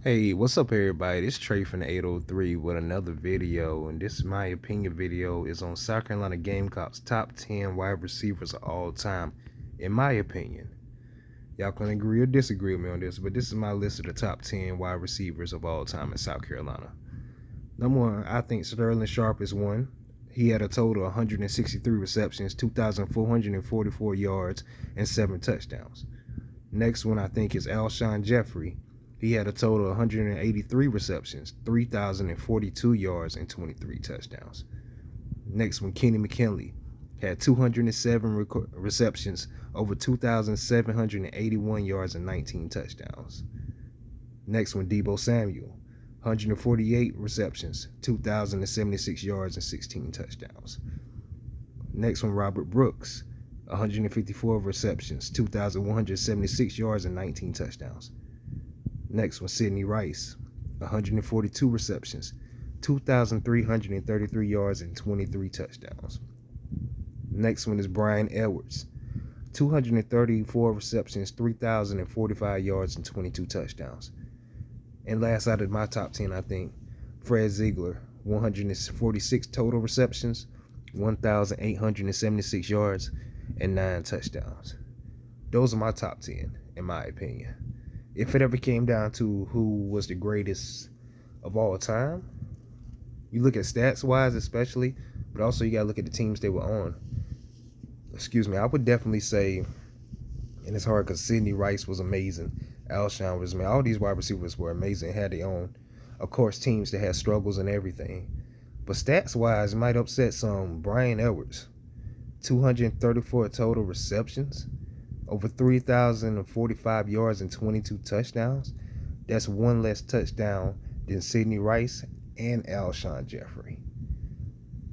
Hey, what's up everybody? This Trey from the 803 with another video, and this is my opinion video is on South Carolina Gamecocks top 10 wide receivers of all time, in my opinion. Y'all can agree or disagree with me on this, but this is my list of the top 10 wide receivers of all time in South Carolina. Number one, I think Sterling Sharp is one. He had a total of 163 receptions, 2,444 yards, and 7 touchdowns. Next one I think is Alshon Jeffrey. He had a total of 183 receptions, 3,042 yards, and 23 touchdowns. Next one, Kenny McKinley had 207 receptions, over 2,781 yards, and 19 touchdowns. Next one, Deebo Samuel, 148 receptions, 2,076 yards, and 16 touchdowns. Next one, Robert Brooks, 154 receptions, 2,176 yards, and 19 touchdowns. Next one, Sidney Rice, 142 receptions, 2,333 yards, and 23 touchdowns. Next one is Bryan Edwards, 234 receptions, 3,045 yards, and 22 touchdowns. And last out of my top 10, I think, Fred Ziegler, 146 total receptions, 1,876 yards, and 9 touchdowns. Those are my top 10, in my opinion. If it ever came down to who was the greatest of all time, you look at stats-wise especially, but also you got to look at the teams they were on. I would definitely say, and it's hard because Sidney Rice was amazing, Alshon was amazing, all these wide receivers were amazing, had their own, of course, teams that had struggles and everything. But stats-wise, it might upset some. Bryan Edwards, 234 total receptions, over 3,045 yards and 22 touchdowns. That's one less touchdown than Sidney Rice and Alshon Jeffrey.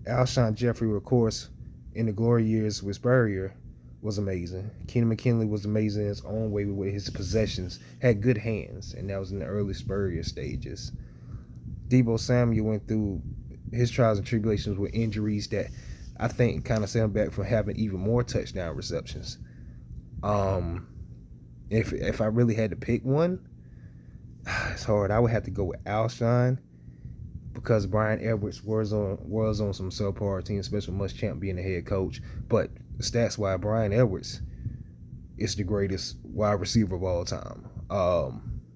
Alshon Jeffrey, of course, in the glory years with Spurrier, was amazing. Kenny McKinley was amazing in his own way with his possessions, had good hands, and that was in the early Spurrier stages. Deebo Samuel went through his trials and tribulations with injuries that I think kind of set him back from having even more touchdown receptions. If I really had to pick one, it's hard. I would have to go with Alshon because Bryan Edwards was on some subpar team, especially Muschamp being the head coach. But stats wise, Bryan Edwards is the greatest wide receiver of all time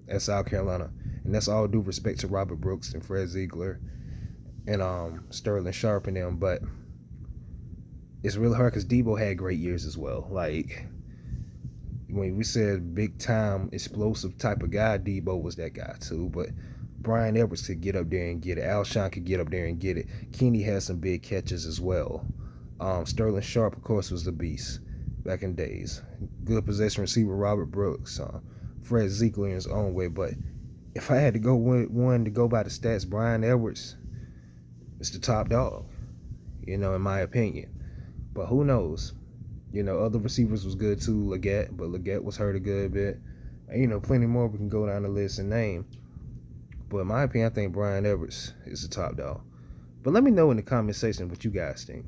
at South Carolina, and that's all due respect to Robert Brooks and Fred Ziegler and Sterling Sharp and them. But it's really hard because Deebo had great years as well. Like, when we said big time explosive type of guy, Deebo was that guy too. But Bryan Edwards could get up there and get it. Alshon could get up there and get it. Kenny had some big catches as well. Sterling Sharp, of course, was the beast back in days. Good possession receiver, Robert Brooks. Fred Ziegler in his own way. But if I had to go with one to go by the stats, Bryan Edwards is the top dog, in my opinion. But who knows? Other receivers was good too, but Leggett was hurt a good bit. And, plenty more we can go down the list and name. But in my opinion, I think Bryan Edwards is the top dog. But let me know in the comment section what you guys think.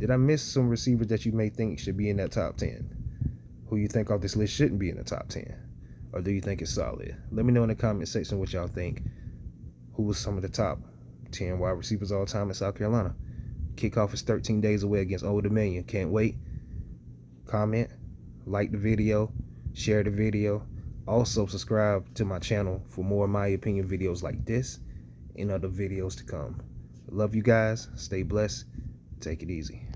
Did I miss some receivers that you may think should be in that top 10? Who you think off this list shouldn't be in the top 10? Or do you think it's solid? Let me know in the comment section what y'all think. Who was some of the top 10 wide receivers all time in South Carolina? Kickoff is 13 days away against Old Dominion. Can't wait. Comment, like the video, share the video. Also subscribe to my channel for more of my opinion videos like this and other videos to come. Love you guys. Stay blessed. Take it easy.